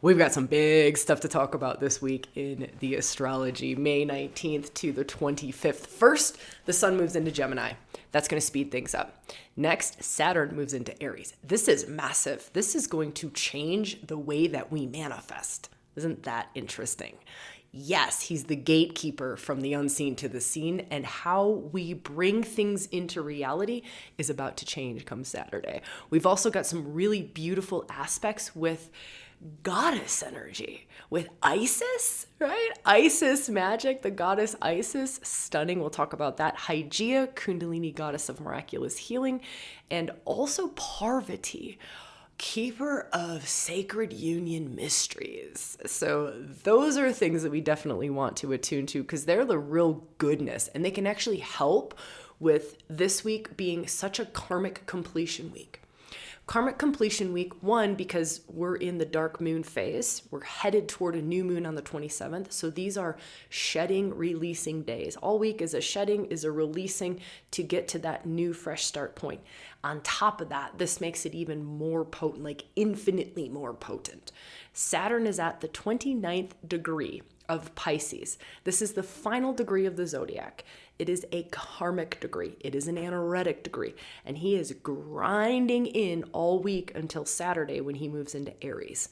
We've got some big stuff to talk about this week in the astrology, May 19th to the 25th. First, the sun moves into Gemini. That's going to speed things up. Next, Saturn moves into Aries. This is massive. This is going to change the way that we manifest. Isn't that interesting? Yes, he's the gatekeeper from the unseen to the seen, and how we bring things into reality is about to change come Saturday. We've also got some really beautiful aspects with goddess energy, with Isis, right? Isis magic, the goddess Isis, stunning. We'll talk about that. Hygeia, Kundalini, goddess of miraculous healing, and also Parvati, keeper of sacred union mysteries. So those are things that we definitely want to attune to because they're the real goodness, and they can actually help with this week being such a karmic completion week. Karmic completion week, one, because we're in the dark moon phase. We're headed toward a new moon on the 27th. So these are shedding, releasing days. All week is a shedding, is a releasing to get to that new fresh start point. On top of that, this makes it even more potent, like infinitely more potent. Saturn is at the 29th degree of Pisces. This is the final degree of the zodiac. It is a karmic degree. It is an anaretic degree. And he is grinding in all week until Saturday when he moves into Aries.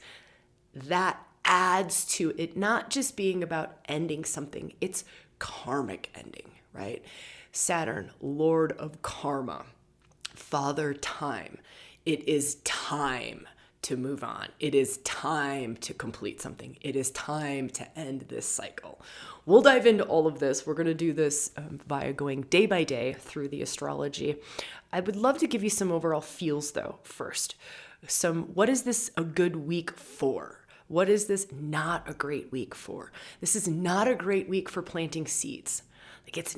That adds to it not just being about ending something, it's karmic ending, right? Saturn, Lord of Karma, Father Time. It is time to move on. It is time to complete something. It is time to end this cycle. We'll dive into all of this. We're going to do this via going day by day through the astrology. I would love to give you some overall feels though first. What is this a good week for? What is this not a great week for? This is not a great week for planting seeds. Like it's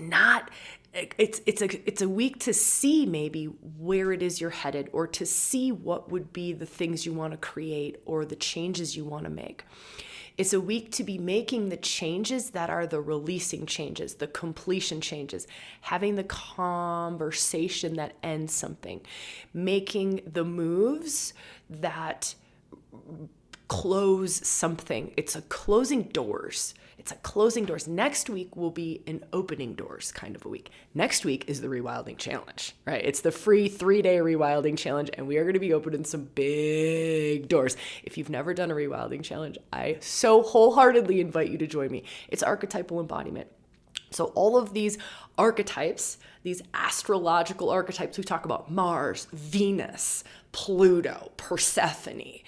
a week to see maybe where it is you're headed, or to see what would be the things you want to create or the changes you want to make. It's a week to be making the changes that are the releasing changes, the completion changes, having the conversation that ends something, making the moves that close something. It's a closing doors. It's a closing doors. Next week will be an opening doors kind of a week. Next week is the ReWilding challenge, right? It's the free 3-day ReWilding challenge, and we are going to be opening some big doors. If you've never done a ReWilding challenge, I so wholeheartedly invite you to join me. It's archetypal embodiment. So all of these archetypes, these astrological archetypes, we talk about Mars, Venus, Pluto, Persephone.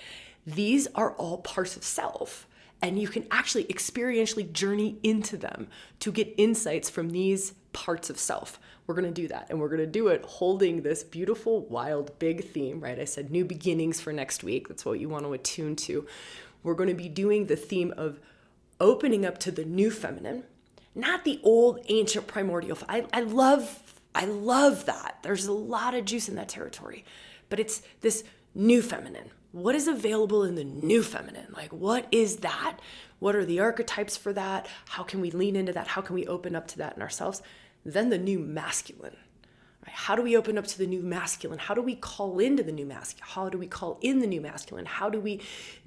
These are all parts of self. And you can actually experientially journey into them to get insights from these parts of self. We're going to do that. And we're going to do it holding this beautiful, wild, big theme, right? I said new beginnings for next week. That's what you want to attune to. We're going to be doing the theme of opening up to the new feminine, not the old, ancient, primordial. I love that. There's a lot of juice in that territory. But it's this new feminine. What is available in the new feminine? Like, what is that? What are the archetypes for that? How can we lean into that? How can we open up to that in ourselves? Then the new masculine. Right? How do we open up to the new masculine? How do we call into the new masculine? How do we call in the new masculine? How do we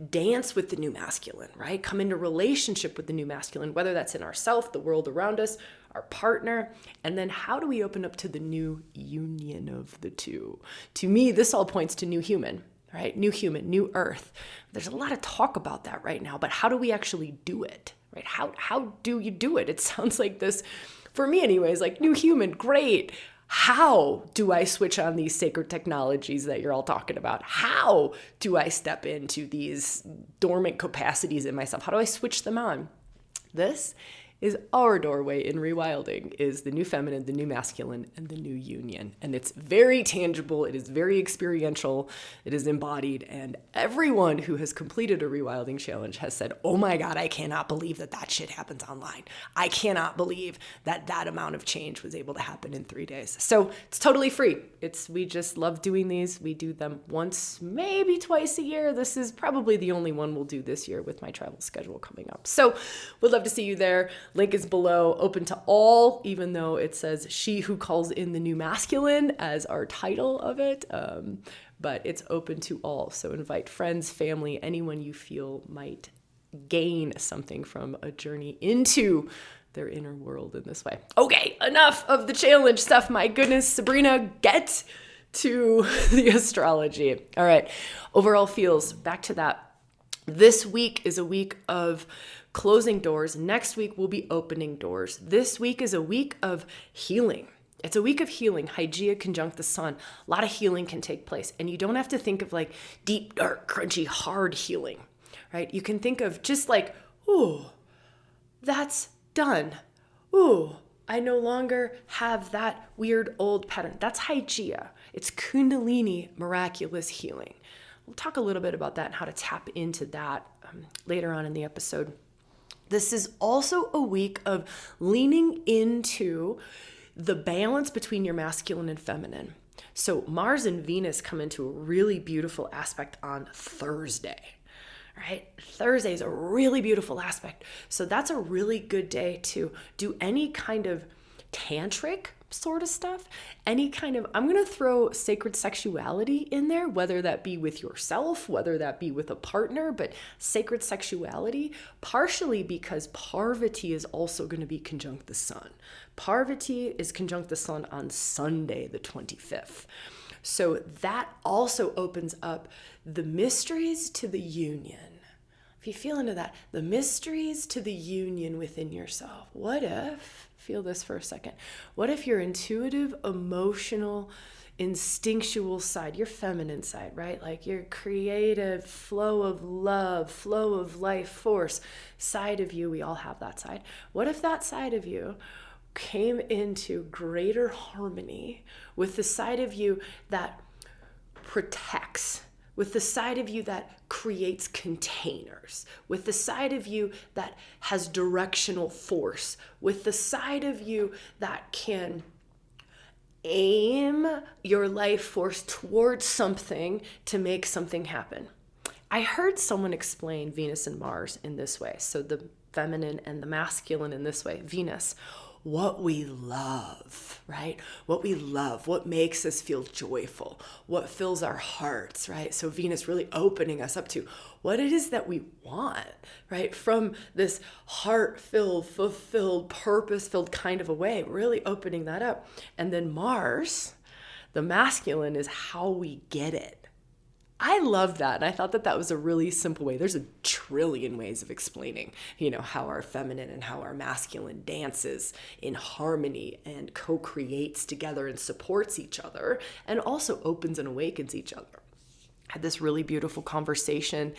dance with the new masculine, right? Come into relationship with the new masculine, whether that's in ourself, the world around us, our partner, and then how do we open up to the new union of the two? To me, this all points to new human. Right? New human, new earth. There's a lot of talk about that right now, but how do we actually do it? Right? How do you do it? It sounds like this, for me anyways, like new human, great. How do I switch on these sacred technologies that you're all talking about? How do I step into these dormant capacities in myself? How do I switch them on? This is our doorway in ReWilding, is the new feminine, the new masculine, and the new union. And it's very tangible, it is very experiential, it is embodied, and everyone who has completed a ReWilding challenge has said, oh my God, I cannot believe that shit happens online. I cannot believe that amount of change was able to happen in 3 days. So it's totally free. We just love doing these. We do them once, maybe twice a year. This is probably the only one we'll do this year with my travel schedule coming up. So we'd love to see you there. Link is below, open to all, even though it says she who calls in the new masculine as our title of it. but it's open to all. So invite friends, family, anyone you feel might gain something from a journey into their inner world in this way. Okay, enough of the challenge stuff. My goodness, Sabrina, get to the astrology. All right, overall feels, back to that. This week is a week of closing doors. Next week will be opening doors. This week is a week of healing. It's a week of healing. Hygeia conjunct the sun. A lot of healing can take place. And you don't have to think of like deep, dark, crunchy, hard healing, right? You can think of just like, ooh, that's done. Ooh, I no longer have that weird old pattern. That's Hygeia. It's Kundalini miraculous healing. We'll talk a little bit about that and how to tap into that later on in the episode. This is also a week of leaning into the balance between your masculine and feminine. So Mars and Venus come into a really beautiful aspect on Thursday. Right? Thursday is a really beautiful aspect. So that's a really good day to do any kind of tantric sort of stuff. Any kind of, I'm going to throw sacred sexuality in there, whether that be with yourself, whether that be with a partner, but sacred sexuality, partially because Parvati is also going to be conjunct the sun. Parvati is conjunct the sun on Sunday, the 25th. So that also opens up the mysteries to the union. If you feel into that, the mysteries to the union within yourself. What if, feel this for a second, what if your intuitive, emotional, instinctual side, your feminine side, right? Like your creative flow of love, flow of life force side of you, we all have that side. What if that side of you came into greater harmony with the side of you that protects, with the side of you that creates containers, with the side of you that has directional force, with the side of you that can aim your life force towards something to make something happen. I heard someone explain Venus and Mars in this way. So the feminine and the masculine in this way. Venus, what we love, right? What we love, what makes us feel joyful, what fills our hearts, right? So Venus really opening us up to what it is that we want, right? From this heart-filled, fulfilled, purpose-filled kind of a way, really opening that up. And then Mars, the masculine, is how we get it. I love that. And I thought that that was a really simple way. There's a trillion ways of explaining, how our feminine and how our masculine dances in harmony and co-creates together and supports each other and also opens and awakens each other. I had this really beautiful conversation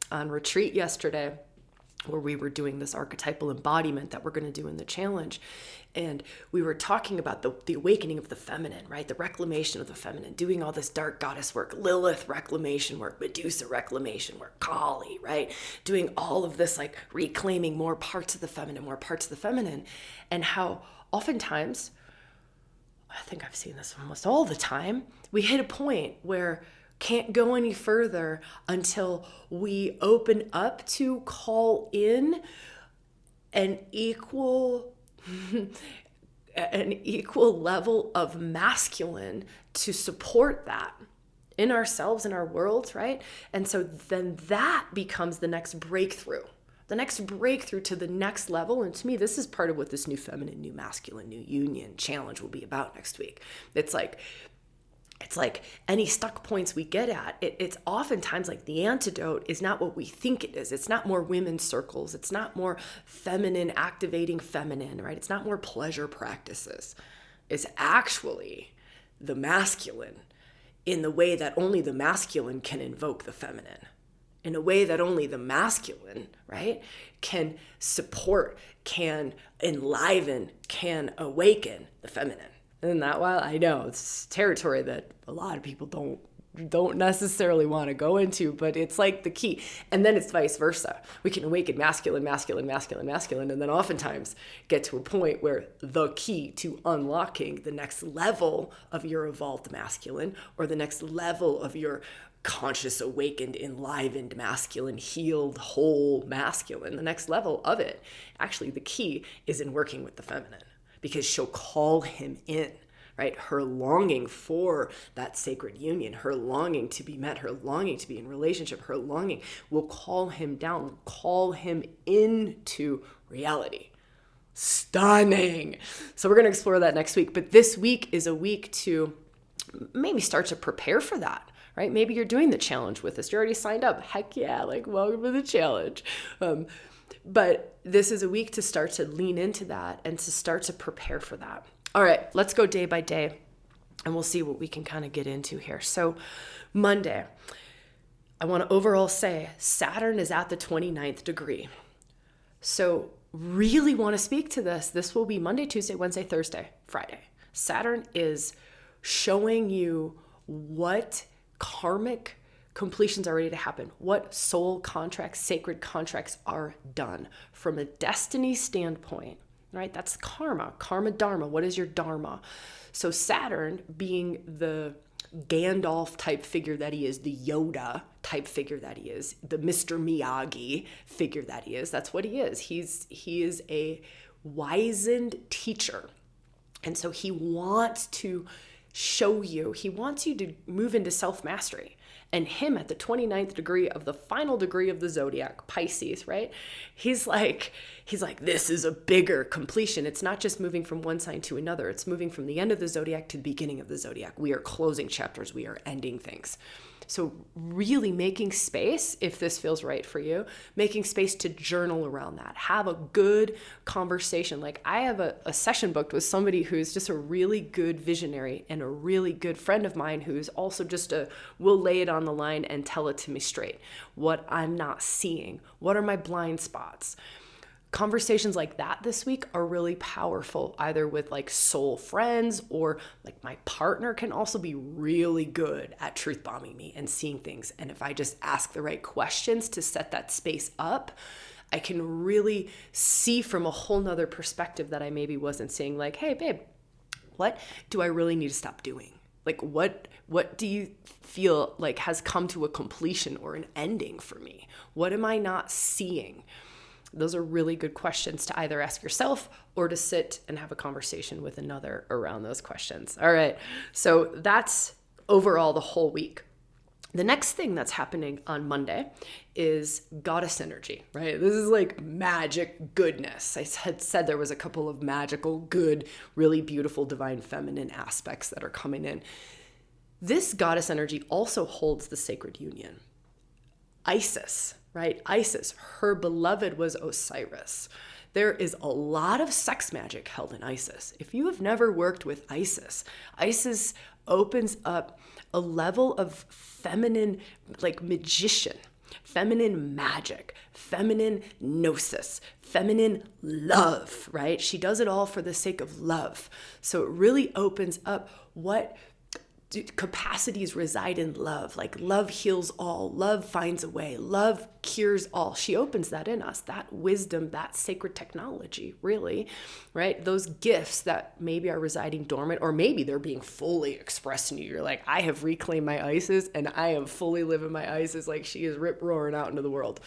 on retreat yesterday where we were doing this archetypal embodiment that we're going to do in the challenge. And we were talking about the awakening of the feminine, right? The reclamation of the feminine, doing all this dark goddess work, Lilith reclamation work, Medusa reclamation work, Kali, right? Doing all of this, like reclaiming more parts of the feminine, and how oftentimes, I think I've seen this almost all the time, we hit a point where can't go any further until we open up to call in an equal level of masculine to support that in ourselves, in our world, right? And so then that becomes the next breakthrough to the next level. And to me, this is part of what this new feminine, new masculine, new union challenge will be about next week. It's like any stuck points we get at, it's oftentimes like the antidote is not what we think it is. It's not more women's circles. It's not more feminine, activating feminine, right? It's not more pleasure practices. It's actually the masculine in the way that only the masculine can invoke the feminine, in a way that only the masculine, right, can support, can enliven, can awaken the feminine. And that, while I know it's territory that a lot of people don't necessarily want to go into, but it's like the key. And then it's vice versa. We can awaken masculine, and then oftentimes get to a point where the key to unlocking the next level of your evolved masculine, or the next level of your conscious, awakened, enlivened masculine, healed, whole masculine, the next level of it, actually the key is in working with the feminine. Because she'll call him in, right? Her longing for that sacred union, her longing to be met, her longing to be in relationship, her longing will call him down, will call him into reality. Stunning. So we're going to explore that next week. But this week is a week to maybe start to prepare for that, right? Maybe you're doing the challenge with us. You're already signed up. Heck yeah, like welcome to the challenge. But this is a week to start to lean into that and to start to prepare for that. All right, let's go day by day and we'll see what we can kind of get into here. So Monday, I want to overall say Saturn is at the 29th degree. So really want to speak to this. This will be Monday, Tuesday, Wednesday, Thursday, Friday. Saturn is showing you what karmic completions are ready to happen, what soul contracts, sacred contracts are done from a destiny standpoint, right? That's karma, karma dharma. What is your dharma? So Saturn, being the Gandalf type figure that he is, the Yoda type figure that he is, the Mr. Miyagi figure that he is, that's what he is. He is a wizened teacher. And so he wants to show you, he wants you to move into self-mastery. And him at the 29th degree of the final degree of the zodiac, Pisces, right? He's like, this is a bigger completion. It's not just moving from one sign to another. It's moving from the end of the zodiac to the beginning of the zodiac. We are closing chapters. We are ending things. So really making space, if this feels right for you, making space to journal around that. Have a good conversation. Like I have a session booked with somebody who's just a really good visionary and a really good friend of mine who's also just will lay it on the line and tell it to me straight. What I'm not seeing. What are my blind spots? Conversations like that this week are really powerful, either with like soul friends or like my partner can also be really good at truth bombing me and seeing things. And if I just ask the right questions to set that space up, I can really see from a whole nother perspective that I maybe wasn't seeing. Like, hey, babe, what do I really need to stop doing? Like, what do you feel like has come to a completion or an ending for me? What am I not seeing? Those are really good questions to either ask yourself or to sit and have a conversation with another around those questions. All right. So that's overall the whole week. The next thing that's happening on Monday is goddess energy, right? This is like magic goodness. I had said there was a couple of magical, good, really beautiful, divine feminine aspects that are coming in. This goddess energy also holds the sacred union. Isis, right? Isis, her beloved was Osiris. There is a lot of sex magic held in Isis. If you have never worked with Isis, Isis opens up a level of feminine, like magician, feminine magic, feminine gnosis, feminine love, right? She does it all for the sake of love. So it really opens up what capacities reside in love. Like love heals all, love finds a way, love cures all. She opens that in us, that wisdom, that sacred technology, really, right? Those gifts that maybe are residing dormant, or maybe they're being fully expressed in you. You're like, I have reclaimed my Isis and I am fully living my Isis like she is rip roaring out into the world.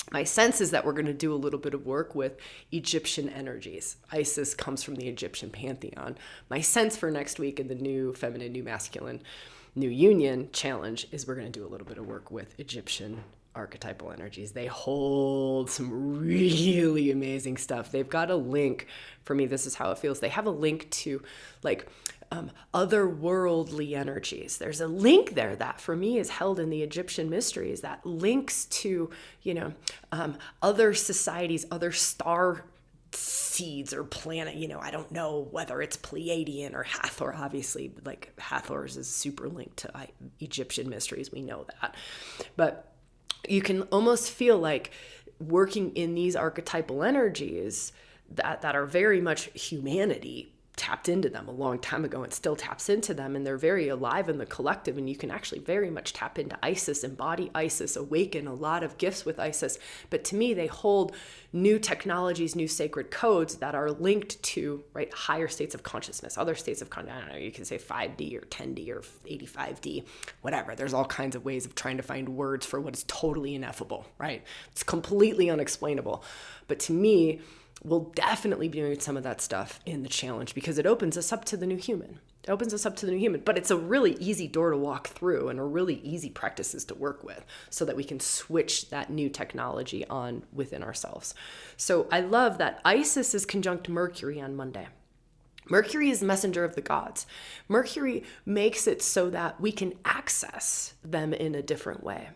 My sense is that we're going to do a little bit of work with Egyptian energies. Isis comes from the Egyptian pantheon. My sense for next week in the new feminine, new masculine, new union challenge is we're going to do a little bit of work with Egyptian archetypal energies. They hold some really amazing stuff. They've got a link for me. This is how it feels. They have a link to like otherworldly energies. There's a link there that for me is held in the Egyptian mysteries that links to, other societies, other star seeds or planet, I don't know whether it's Pleiadian or Hathor, obviously, like Hathor is super linked to Egyptian mysteries. We know that. But you can almost feel like working in these archetypal energies that are very much humanity tapped into them a long time ago and still taps into them, and they're very alive in the collective, and you can actually very much tap into Isis, embody Isis, awaken a lot of gifts with Isis. But to me, they hold new technologies, new sacred codes that are linked to, right, higher states of consciousness, other states of consciousness. I don't know, you can say 5D or 10D or 85D, whatever. There's all kinds of ways of trying to find words for what is totally ineffable, right? It's completely unexplainable. But to me, we'll definitely be doing some of that stuff in the challenge because it opens us up to the new human. It opens us up to the new human, but it's a really easy door to walk through and a really easy practices to work with so that we can switch that new technology on within ourselves. So I love that Isis is conjunct Mercury on Monday. Mercury is the messenger of the gods. Mercury makes it so that we can access them in a different way.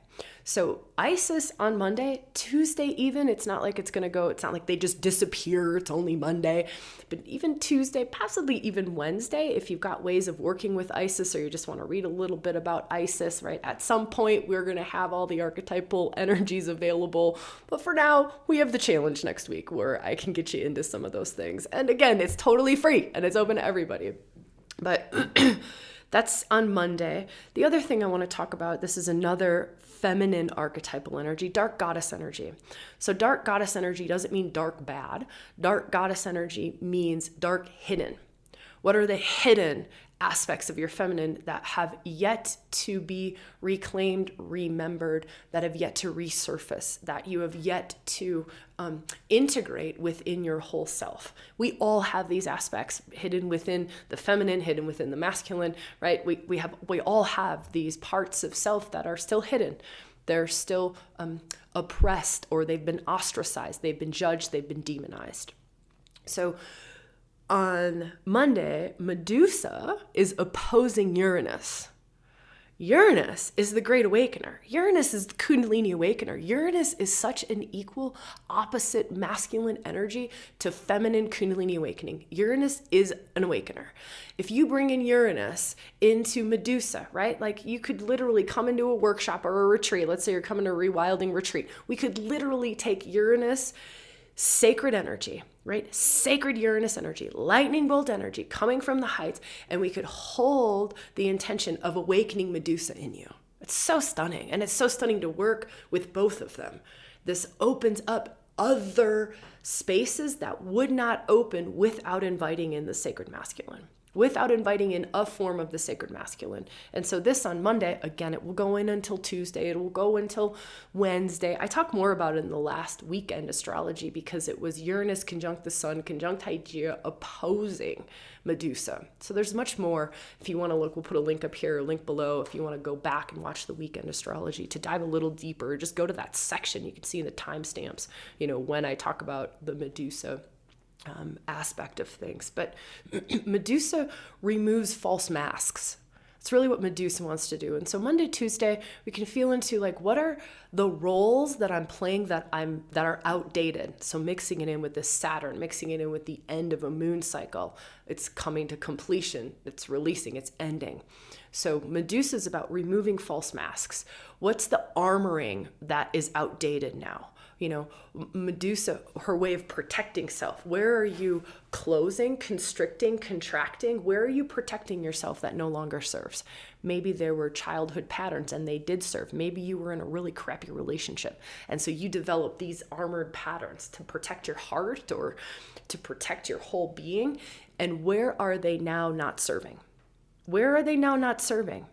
So Isis on Monday, Tuesday even, it's not like it's not like they just disappear, it's only Monday. But even Tuesday, possibly even Wednesday, if you've got ways of working with Isis or you just want to read a little bit about Isis, right? At some point, we're going to have all the archetypal energies available. But for now, we have the challenge next week where I can get you into some of those things. And again, it's totally free and it's open to everybody. But that's on Monday. The other thing I want to talk about, this is another feminine archetypal energy, dark goddess energy. So dark goddess energy doesn't mean dark bad. Dark goddess energy means dark hidden. What are the hidden aspects of your feminine that have yet to be reclaimed, remembered, that have yet to resurface, that you have yet to integrate within your whole self? We all have these aspects hidden within the feminine, hidden within the masculine, right? We all have these parts of self that are still hidden. They're still oppressed, or they've been ostracized, they've been judged, they've been demonized. So on Monday, Medusa is opposing Uranus. Uranus is the Great Awakener. Uranus is the Kundalini Awakener. Uranus is such an equal opposite masculine energy to feminine Kundalini awakening. Uranus is an awakener. If you bring in Uranus into Medusa, right? Like you could literally come into a workshop or a retreat. Let's say you're coming to a ReWilding retreat. We could literally take Uranus, sacred energy, right? Sacred Uranus energy, lightning bolt energy coming from the heights, and we could hold the intention of awakening Medusa in you. It's so stunning, and it's so stunning to work with both of them. This opens up other spaces that would not open without inviting in the sacred masculine, without inviting in a form of the sacred masculine. And so this on Monday, again, it will go in until Tuesday. It will go until Wednesday. I talked more about it in the last weekend astrology because it was Uranus conjunct the sun, conjunct Hygeia, opposing Medusa. So there's much more. If you want to look, we'll put a link up here, a link below. If you want to go back and watch the weekend astrology to dive a little deeper, just go to that section. You can see the timestamps, when I talk about the Medusa aspect of things. But Medusa removes false masks. It's really what Medusa wants to do. And so Monday, Tuesday, we can feel into like, what are the roles that I'm playing that are outdated? So mixing it in with this Saturn, mixing it in with the end of a moon cycle. It's coming to completion. It's releasing, it's ending. So Medusa is about removing false masks. What's the armoring that is outdated now? Medusa, her way of protecting self. Where are you closing, constricting, contracting? Where are you protecting yourself that no longer serves? Maybe there were childhood patterns and they did serve. Maybe you were in a really crappy relationship. And so you develop these armored patterns to protect your heart or to protect your whole being. And where are they now not serving? Where are they now not serving?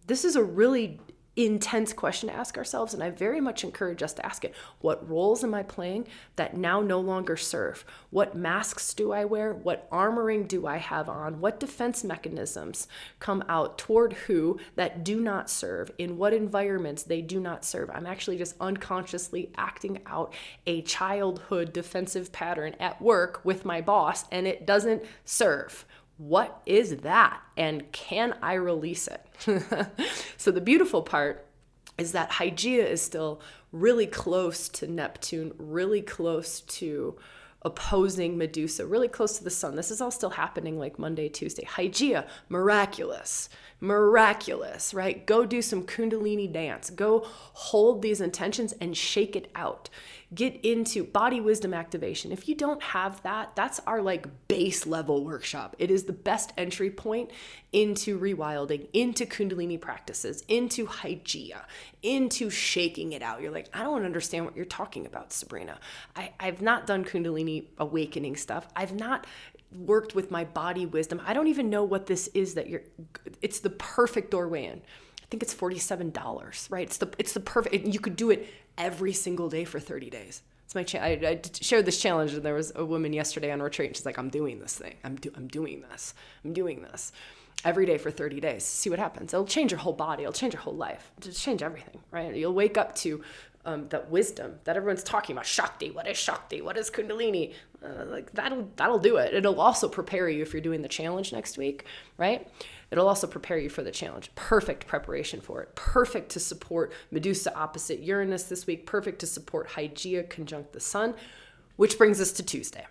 This is a really intense question to ask ourselves, and I very much encourage us to ask it. What roles am I playing that now no longer serve? What masks do I wear? What armoring do I have on? What defense mechanisms come out toward who that do not serve? In what environments they do not serve? I'm actually just unconsciously acting out a childhood defensive pattern at work with my boss, and it doesn't serve. What is that? And can I release it? So the beautiful part is that Hygeia is still really close to Neptune, really close to opposing Medusa, really close to the sun. This is all still happening like Monday, Tuesday. Hygeia, miraculous, right? Go do some Kundalini dance. Go hold these intentions and shake it out. Get into body wisdom activation. If you don't have that, that's our like base level workshop. It is the best entry point into rewilding, into Kundalini practices, into Hygeia, into shaking it out. You're like, I don't understand what you're talking about, Sabrina. I've not done Kundalini awakening stuff. I've not worked with my body wisdom. I don't even know what this is it's the perfect doorway in. I think it's $47, right? It's the perfect, you could do it every single day for 30 days. It's my I shared this challenge, and there was a woman yesterday on retreat, and she's like, I'm doing this thing. I'm doing this every day for 30 days. See what happens. It'll change your whole body. It'll change your whole life. It'll just change everything, right? You'll wake up to that wisdom that everyone's talking about. Shakti. What is Shakti? What is Kundalini? Like that'll do it. It'll also prepare you if you're doing the challenge next week, right? It'll also prepare you for the challenge. Perfect preparation for it. Perfect to support Medusa opposite Uranus this week. Perfect to support Hygeia conjunct the Sun, which brings us to Tuesday.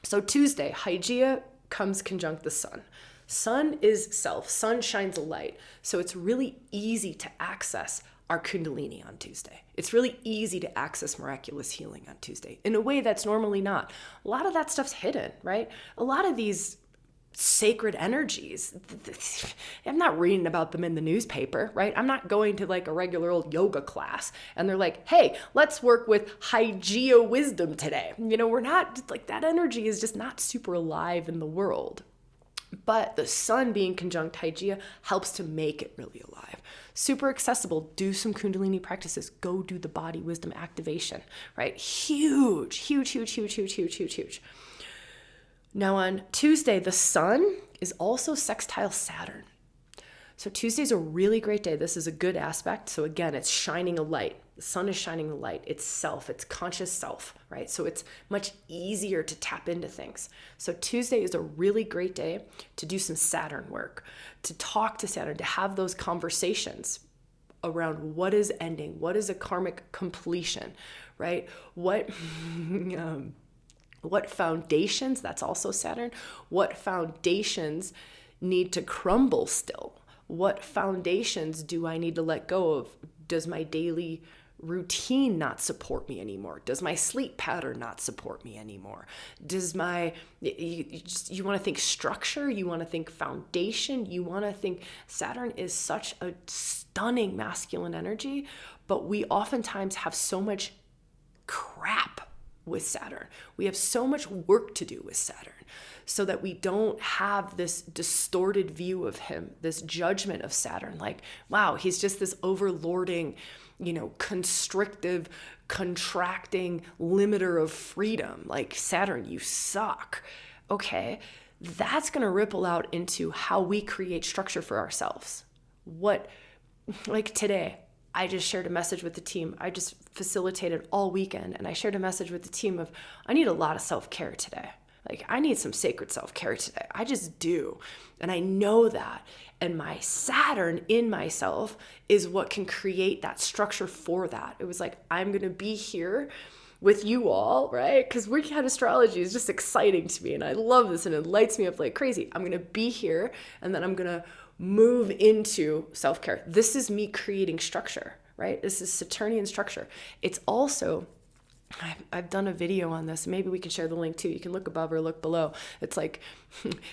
So Tuesday, Hygeia comes conjunct the Sun. Sun is self. Sun shines a light. So it's really easy to access our Kundalini on Tuesday. It's really easy to access miraculous healing on Tuesday in a way that's normally not. A lot of that stuff's hidden, right? A lot of these sacred energies, I'm not reading about them in the newspaper, right? I'm not going to like a regular old yoga class and they're like, hey, let's work with Hygeia wisdom today. We're not like, that energy is just not super alive in the world. But the Sun being conjunct Hygeia helps to make it really alive. Super accessible. Do some Kundalini practices. Go do the body wisdom activation, right? Huge, huge, huge, huge, huge, huge, huge, huge. Now on Tuesday, the Sun is also sextile Saturn. So Tuesday's a really great day. This is a good aspect. So again, it's shining a light. The Sun is shining a light. It's self. It's conscious self, right? So it's much easier to tap into things. So Tuesday is a really great day to do some Saturn work, to talk to Saturn, to have those conversations around what is ending, what is a karmic completion, right? What foundations, that's also Saturn, what foundations need to crumble still? What foundations do I need to let go of? Does my daily routine not support me anymore? Does my sleep pattern not support me anymore? Does you want to think structure? You want to think foundation? You want to think Saturn is such a stunning masculine energy, but we oftentimes have so much crap with Saturn. We have so much work to do with Saturn so that we don't have this distorted view of him, this judgment of Saturn. Like, wow, he's just this overlording, constrictive, contracting limiter of freedom. Like, Saturn, you suck. Okay, that's going to ripple out into how we create structure for ourselves. Like today, I just shared a message with the team. I just facilitated all weekend, and I shared a message with the team of, I need a lot of self-care today. Like, I need some sacred self-care today. I just do. And I know that. And my Saturn in myself is what can create that structure for that. It was like, I'm going to be here with you all, right? Because Working Out Astrology is just exciting to me. And I love this, and it lights me up like crazy. I'm going to be here, and then I'm going to move into self-care. This is me creating structure, right? This is Saturnian structure. It's also, I've done a video on this. Maybe we can share the link too. You can look above or look below. It's like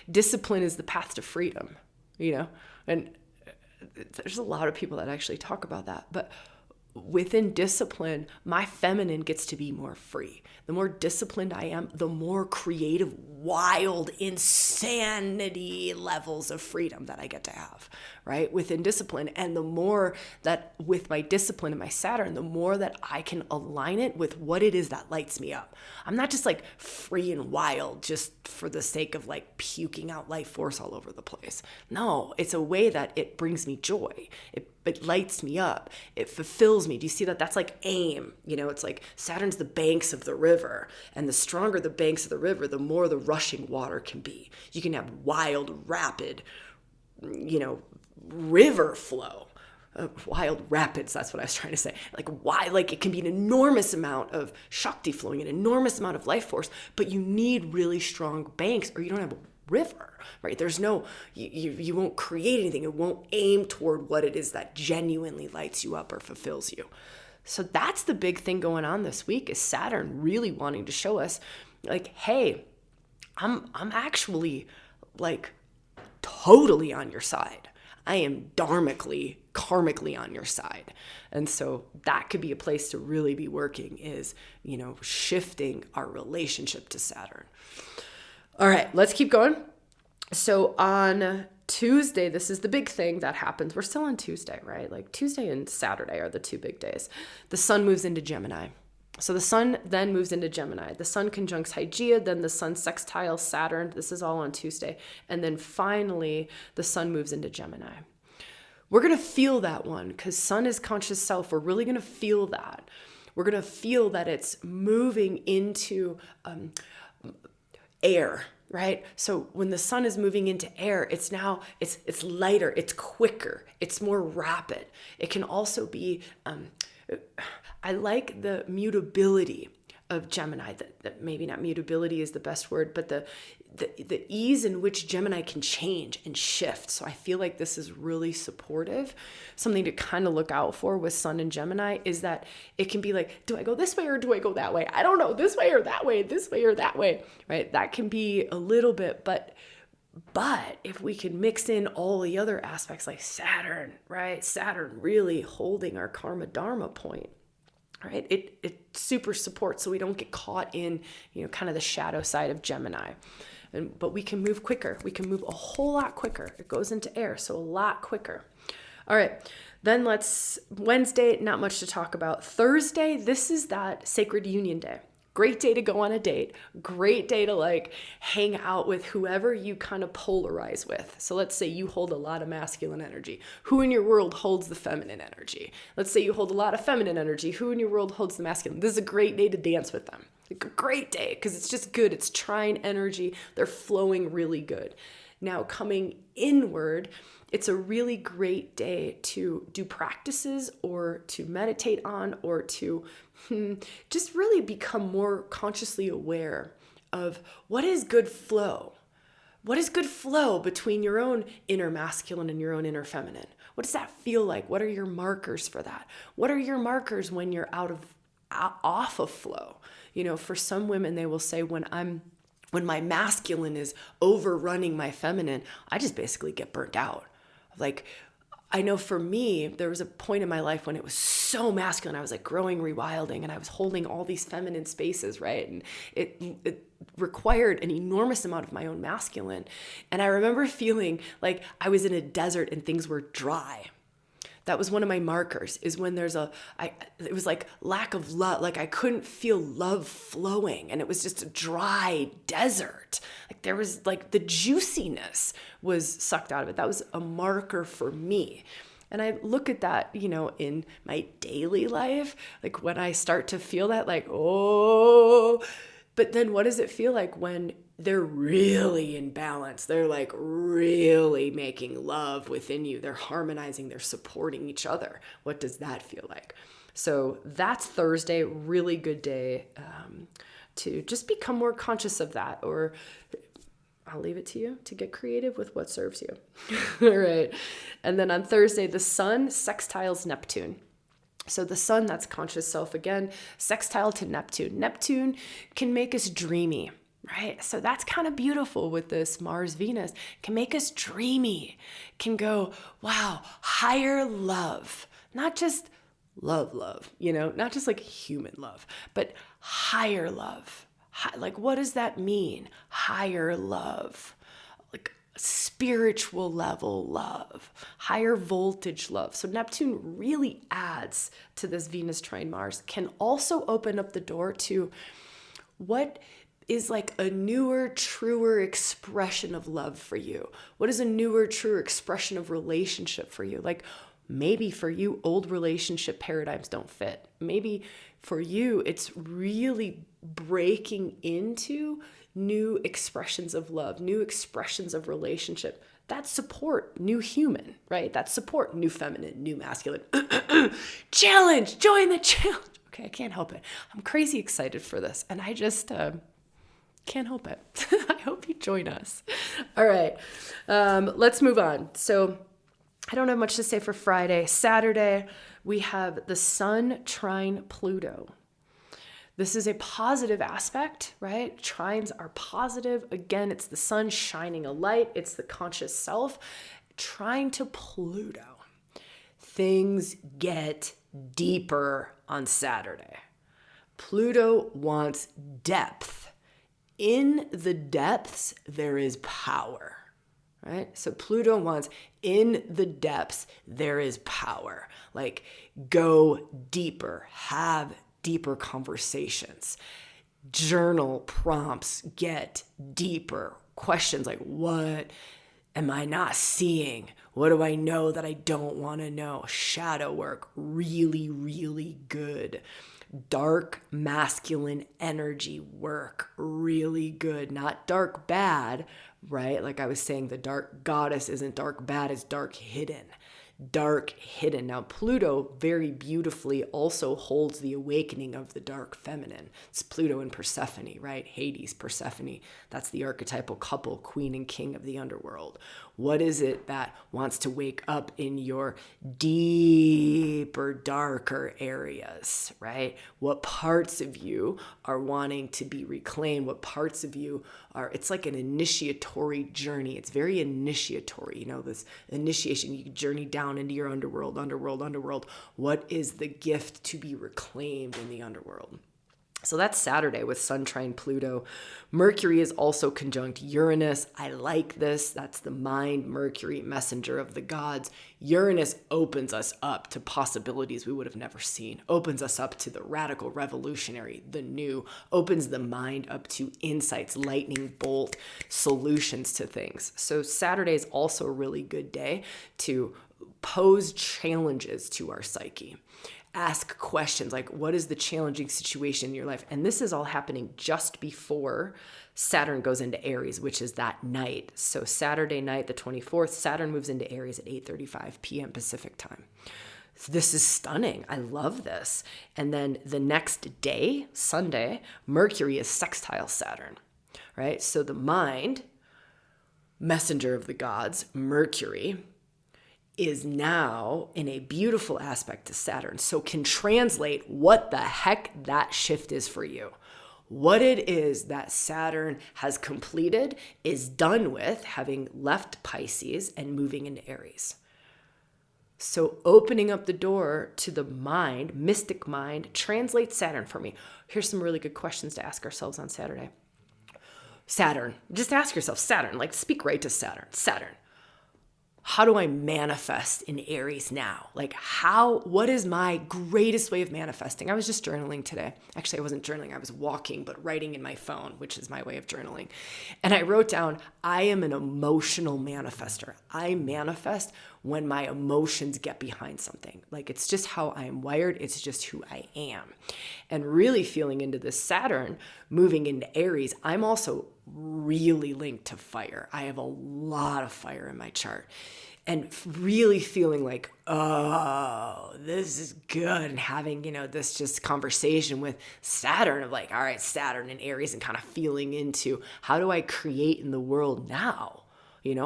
discipline is the path to freedom, and there's a lot of people that actually talk about that. But within discipline, my feminine gets to be more free. The more disciplined I am, the more creative, wild, insanity levels of freedom that I get to have, right? Within discipline. And the more that with my discipline and my Saturn, the more that I can align it with what it is that lights me up. I'm not just like free and wild just for the sake of like puking out life force all over the place. No, it's a way that it brings me joy. It lights me up. It fulfills me. Do you see that? That's like aim. It's like Saturn's the banks of the river, and the stronger the banks of the river, the more the rushing water can be. You can have wild, rapid, river flow. Wild rapids, that's what I was trying to say. Like it can be an enormous amount of Shakti flowing, an enormous amount of life force, but you need really strong banks or you don't have a river, right? There's no, you won't create anything. It won't aim toward what it is that genuinely lights you up or fulfills you. So that's the big thing going on this week, is Saturn really wanting to show us like, hey, I'm actually like totally on your side. I am dharmically, karmically on your side. And so that could be a place to really be working, is, shifting our relationship to Saturn. All right, let's keep going. So on Tuesday, this is the big thing that happens. We're still on Tuesday, right? Like Tuesday and Saturday are the two big days. The Sun moves into Gemini. So the sun then moves into Gemini. The sun conjuncts Hygeia, then the sun sextile Saturn. This is all on Tuesday. And then finally, the sun moves into Gemini. We're going to feel that one because sun is conscious self. We're really going to feel that. We're going to feel that it's moving into air, right? So when the sun is moving into air, it's lighter, it's quicker, it's more rapid. It can also be, I like the mutability of Gemini, that maybe not mutability is the best word, but the ease in which Gemini can change and shift. So I feel like this is really supportive. Something to kind of look out for with Sun and Gemini is that it can be like, do I go this way or do I go that way? I don't know, this way or that way, right? That can be a little bit, but if we can mix in all the other aspects like Saturn, right? Saturn really holding our karma dharma point. Right, it super supports so we don't get caught in, kind of the shadow side of Gemini, but we can move quicker. We can move a whole lot quicker. It goes into air, so a lot quicker. All right, then Wednesday, not much to talk about. Thursday, this is that sacred union day. Great day to go on a date. Great day to hang out with whoever you kind of polarize with. So let's say you hold a lot of masculine energy. Who in your world holds the feminine energy? Let's say you hold a lot of feminine energy. Who in your world holds the masculine? This is a great day to dance with them. A great day because it's just good. It's trine energy. They're flowing really good. Now coming inward, it's a really great day to do practices or to meditate on or to just really become more consciously aware of what is good flow. What is good flow between your own inner masculine and your own inner feminine? What does that feel like? What are your markers for that? What are your markers when you're off of flow? For some women, they will say when my masculine is overrunning my feminine, I just basically get burnt out. I know for me, there was a point in my life when it was so masculine. I was growing ReWilding and I was holding all these feminine spaces, right? And it required an enormous amount of my own masculine. And I remember feeling like I was in a desert and things were dry. That was one of my markers, is when it was like lack of love. I couldn't feel love flowing and it was just a dry desert. There was the juiciness was sucked out of it. That was a marker for me. And I look at that, in my daily life, when I start to feel that, but then what does it feel like when they're really in balance? They're really making love within you. They're harmonizing, they're supporting each other. What does that feel like? So that's Thursday, really good day to just become more conscious of that, or I'll leave it to you to get creative with what serves you. All right. And then on Thursday, the sun sextiles Neptune. So the sun, that's conscious self again, sextile to Neptune. Neptune can make us dreamy, right? So that's kind of beautiful with this Mars-Venus. Can make us dreamy, can go, wow, higher love, not just love, not just human love, but higher love. What does that mean? Higher love, spiritual level love, higher voltage love. So Neptune really adds to this Venus trine Mars, can also open up the door to what is a newer, truer expression of love for you. What is a newer, truer expression of relationship for you? Maybe for you, old relationship paradigms don't fit. Maybe for you, it's really breaking into new expressions of love, new expressions of relationship that support new human, right? That support new feminine, new masculine. Challenge, join the challenge. Okay, I can't help it. I'm crazy excited for this, and I just can't help it. I hope you join us. All right, let's move on. So I don't have much to say for Friday. Saturday, we have the sun trine Pluto. This is a positive aspect, right? Trines are positive. Again, it's the sun shining a light. It's the conscious self. Trine to Pluto. Things get deeper on Saturday. Pluto wants depth. In the depths, there is power, right? So Pluto wants, in the depths, there is power. Go deeper, have deeper conversations. Journal prompts get deeper. Questions like, what am I not seeing? What do I know that I don't want to know? Shadow work, really, really good. Dark masculine energy work, really good. Not dark bad, right? Like I was saying, the dark goddess isn't dark bad, it's dark hidden. Dark hidden. Now, Pluto very beautifully also holds the awakening of the dark feminine. It's Pluto and Persephone, right? Hades, Persephone. That's the archetypal couple, queen and king of the underworld. What is it that wants to wake up in your deeper, darker areas, right? What parts of you are wanting to be reclaimed? What parts of you are, it's like an initiatory journey. It's very initiatory, this initiation. You journey down into your underworld. What is the gift to be reclaimed in the underworld? So that's Saturday with Sun trine Pluto. Mercury is also conjunct Uranus. I like this. That's the mind, Mercury, messenger of the gods. Uranus opens us up to possibilities we would have never seen, opens us up to the radical, revolutionary, the new, opens the mind up to insights, lightning bolt, solutions to things. So Saturday is also a really good day to pose challenges to our psyche. Ask questions like, what is the challenging situation in your life? And this is all happening just before Saturn goes into Aries, which is that night. So Saturday night, the 24th, Saturn moves into Aries at 8:35 p.m. Pacific time. So this is stunning. I love this. And then the next day, Sunday, Mercury is sextile Saturn, right? So the mind, messenger of the gods, Mercury, is now in a beautiful aspect to Saturn. So can translate what the heck that shift is for you. What it is that Saturn has completed, is done with, having left Pisces and moving into Aries. So opening up the door to the mind, mystic mind, translate Saturn for me. Here's some really good questions to ask ourselves on Saturday. Saturn, just ask yourself, Saturn, like speak right to Saturn. Saturn, how do I manifest in Aries now? Like what is my greatest way of manifesting? I was just journaling today. Actually, I wasn't journaling. I was walking, but writing in my phone, which is my way of journaling. And I wrote down, I am an emotional manifester. I manifest when my emotions get behind something. Like it's just how I am wired. It's just who I am. And really feeling into this Saturn moving into Aries, I'm also really linked to fire. I have a lot of fire in my chart. And really feeling like, oh, this is good. And having, this just conversation with Saturn of like, all right, Saturn and Aries, and kind of feeling into how do I create in the world now?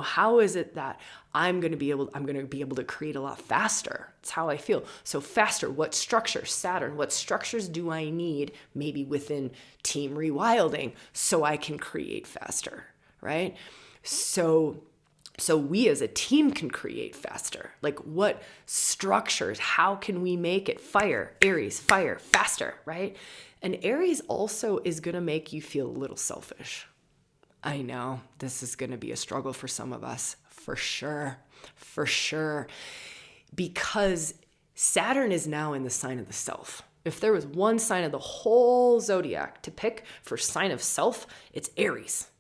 How is it that I'm going to be able to create a lot faster? It's how I feel. So faster, what structure? Saturn, what structures do I need maybe within team ReWilding so I can create faster, right? So we as a team can create faster. Like what structures, how can we make it fire, Aries, fire, faster, right? And Aries also is going to make you feel a little selfish. I know this is going to be a struggle for some of us, for sure, because Saturn is now in the sign of the self. If there was one sign of the whole zodiac to pick for sign of self, it's Aries.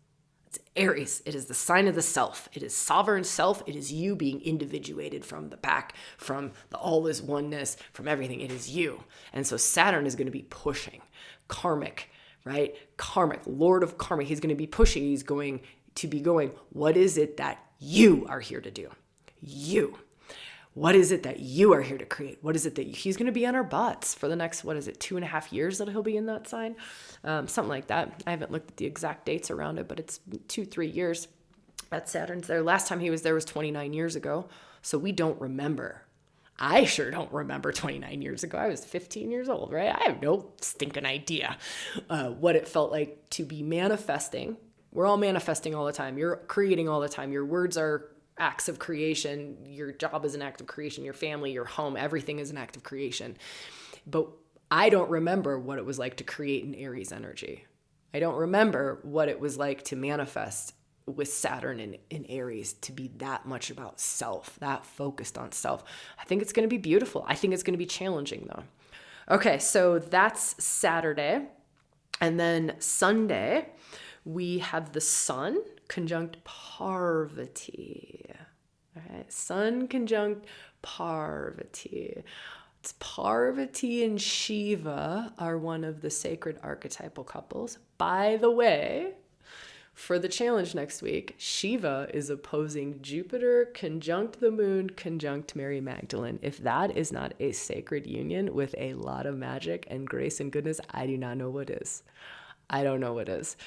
It's Aries. It is the sign of the self. It is sovereign self. It is you being individuated from the pack, from the all is oneness, from everything. It is you. And so Saturn is going to be pushing. Karmic, right? Karmic, Lord of Karmic. He's going to be pushing. He's going to be going, what is it that you are here to do? You. What is it that you are here to create? What is it that he's going to be on our butts for the next, 2.5 years that he'll be in that sign? Something like that. I haven't looked at the exact dates around it, but it's 2-3 years that Saturn's there. Last time he was there was 29 years ago. So we don't remember. I sure don't remember 29 years ago. I was 15 years old, right? I have no stinking idea what it felt like to be manifesting. We're all manifesting all the time. You're creating all the time. Your words are acts of creation. Your job is an act of creation. Your family, your home, everything is an act of creation. But I don't remember what it was like to create an Aries energy. I don't remember what it was like to manifest with Saturn in Aries, to be that much about self, that focused on self. I think it's going to be beautiful. I think it's going to be challenging though. Okay, so that's Saturday. And then Sunday, we have the Sun conjunct Parvati. All right, Sun conjunct Parvati. It's Parvati and Shiva are one of the sacred archetypal couples. By the way, for the challenge next week, Shiva is opposing Jupiter conjunct the moon conjunct Mary Magdalene. If that is not a sacred union with a lot of magic and grace and goodness, I do not know what is. I don't know what is.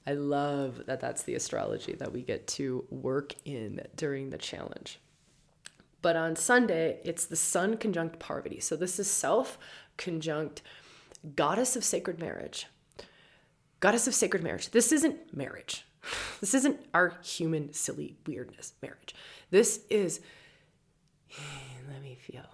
I love that that's the astrology that we get to work in during the challenge. But on Sunday, it's the Sun conjunct Parvati. So this is Self conjunct Goddess of Sacred Marriage. Goddess of Sacred Marriage. This isn't marriage. This isn't our human, silly weirdness marriage. This is, let me feel.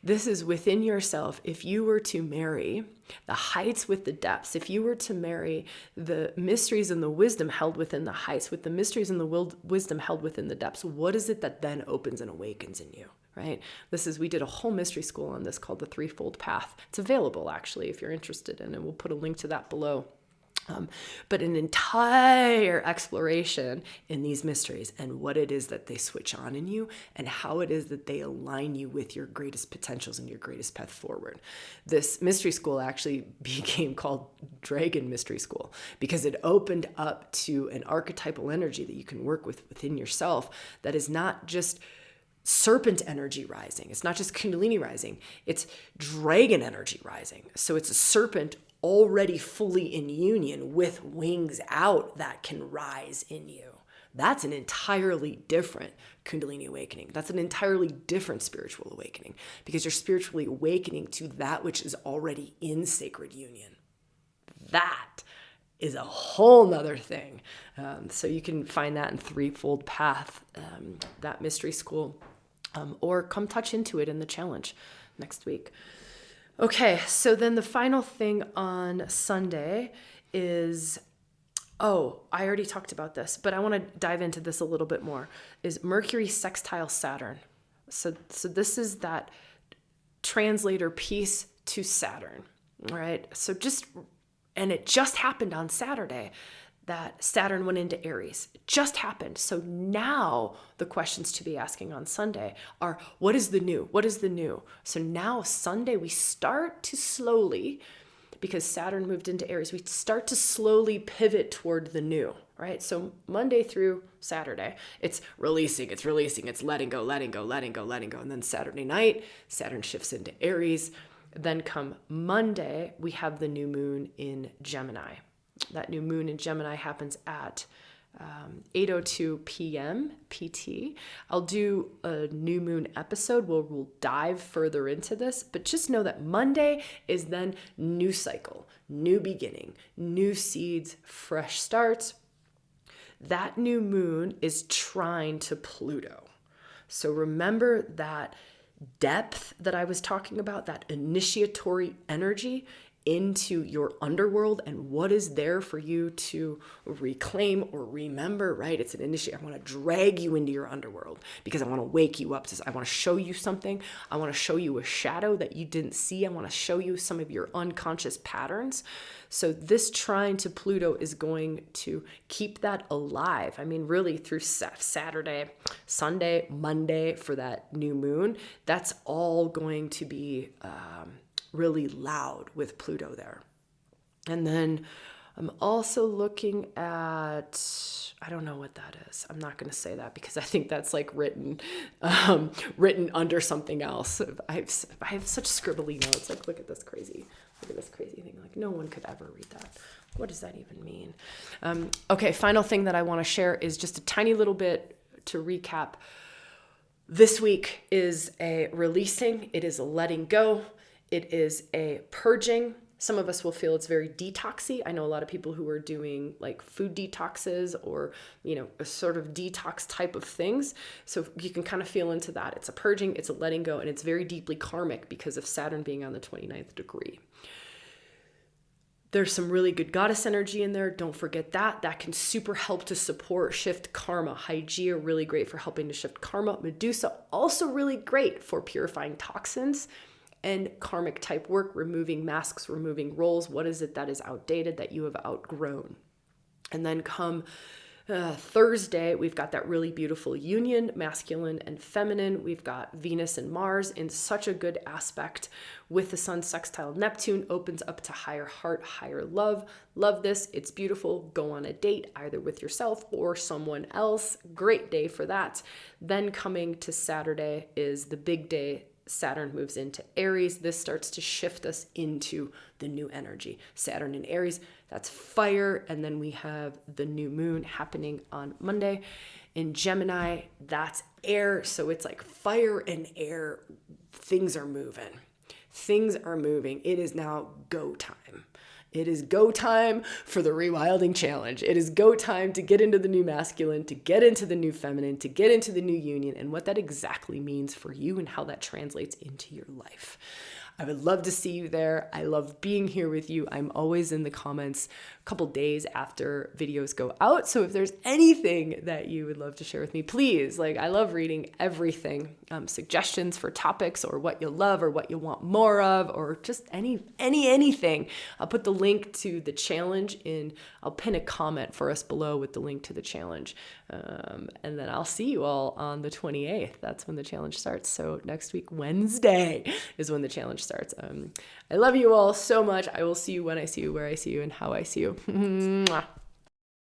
This is within yourself. If you were to marry the heights with the depths, if you were to marry the mysteries and the wisdom held within the heights with the mysteries and the wisdom held within the depths, what is it that then opens and awakens in you, right? We did a whole mystery school on this called the Threefold Path. It's available actually if you're interested in it. We'll put a link to that below. But an entire exploration in these mysteries and what it is that they switch on in you and how it is that they align you with your greatest potentials and your greatest path forward. This mystery school actually became called Dragon Mystery School because it opened up to an archetypal energy that you can work with within yourself that is not just serpent energy rising. It's not just Kundalini rising. It's dragon energy rising. So it's a serpent already fully in union with wings out that can rise in you. That's an entirely different Kundalini awakening. That's an entirely different spiritual awakening because you're spiritually awakening to that which is already in sacred union. That is a whole nother thing. So you can find that in Threefold Path, that mystery school, or come touch into it in the challenge next week. Okay, so then the final thing on Sunday is, I already talked about this, but I want to dive into this a little bit more, is Mercury sextile Saturn. So this is that translator piece to Saturn, all right? And it just happened on Saturday that Saturn went into Aries. It just happened. So now the questions to be asking on Sunday are, what is the new? What is the new? So now Sunday, we start to slowly, because Saturn moved into Aries, we start to slowly pivot toward the new, right? So Monday through Saturday, it's releasing, it's letting go. And then Saturday night, Saturn shifts into Aries. Then come Monday, we have the new moon in Gemini. That new moon in Gemini happens at 8:02 p.m. PT. I'll do a new moon episode where we'll dive further into this, but just know that Monday is then new cycle, new beginning, new seeds, fresh starts. That new moon is trine to Pluto. So remember that depth that I was talking about, that initiatory energy into your underworld and what is there for you to reclaim or remember, right? It's an initiate. I want to drag you into your underworld because I want to wake you up. I want to show you something. I want to show you a shadow that you didn't see. I want to show you some of your unconscious patterns. So this trine to Pluto is going to keep that alive. I mean, really through Saturday, Sunday, Monday for that new moon, that's all going to be really loud with Pluto there. And then I'm also looking at, I don't know what that is. I'm not going to say that because I think that's like written under something else. I have such scribbly notes. Like, look at this crazy thing. Like, no one could ever read that. What does that even mean? Okay, final thing that I want to share is just a tiny little bit to recap. This week is a releasing. It is a letting go. It is a purging. Some of us will feel it's very detoxy. I know a lot of people who are doing like food detoxes or, a sort of detox type of things. So you can kind of feel into that. It's a purging, it's a letting go, and it's very deeply karmic because of Saturn being on the 29th degree. There's some really good goddess energy in there. Don't forget that. That can super help to support shift karma. Hygeia, really great for helping to shift karma. Medusa, also really great for purifying toxins. and karmic type work, removing masks, removing roles. What is it that is outdated, that you have outgrown? And then come Thursday, we've got that really beautiful union, masculine and feminine. We've got Venus and Mars in such a good aspect with the sun sextile Neptune, opens up to higher heart, higher love. Love this. It's beautiful. Go on a date either with yourself or someone else. Great day for that. Then coming to Saturday is the big day. Saturn moves into Aries. This starts to shift us into the new energy. Saturn in Aries, that's fire. And then we have the new moon happening on Monday. In Gemini, that's air. So it's like fire and air. Things are moving. Things are moving. It is now go time. It is go time for the ReWilding challenge. It is go time to get into the new masculine, to get into the new feminine, to get into the new union, and what that exactly means for you and how that translates into your life. I would love to see you there. I love being here with you. I'm always in the comments a couple days after videos go out. So if there's anything that you would love to share with me, please, I love reading everything. Suggestions for topics or what you love or what you want more of, or just anything. I'll put the link to the challenge I'll pin a comment for us below with the link to the challenge. And then I'll see you all on the 28th. That's when the challenge starts. So next week, Wednesday, is when the challenge starts. I love you all so much. I will see you when I see you, where I see you, and how I see you. Mwah.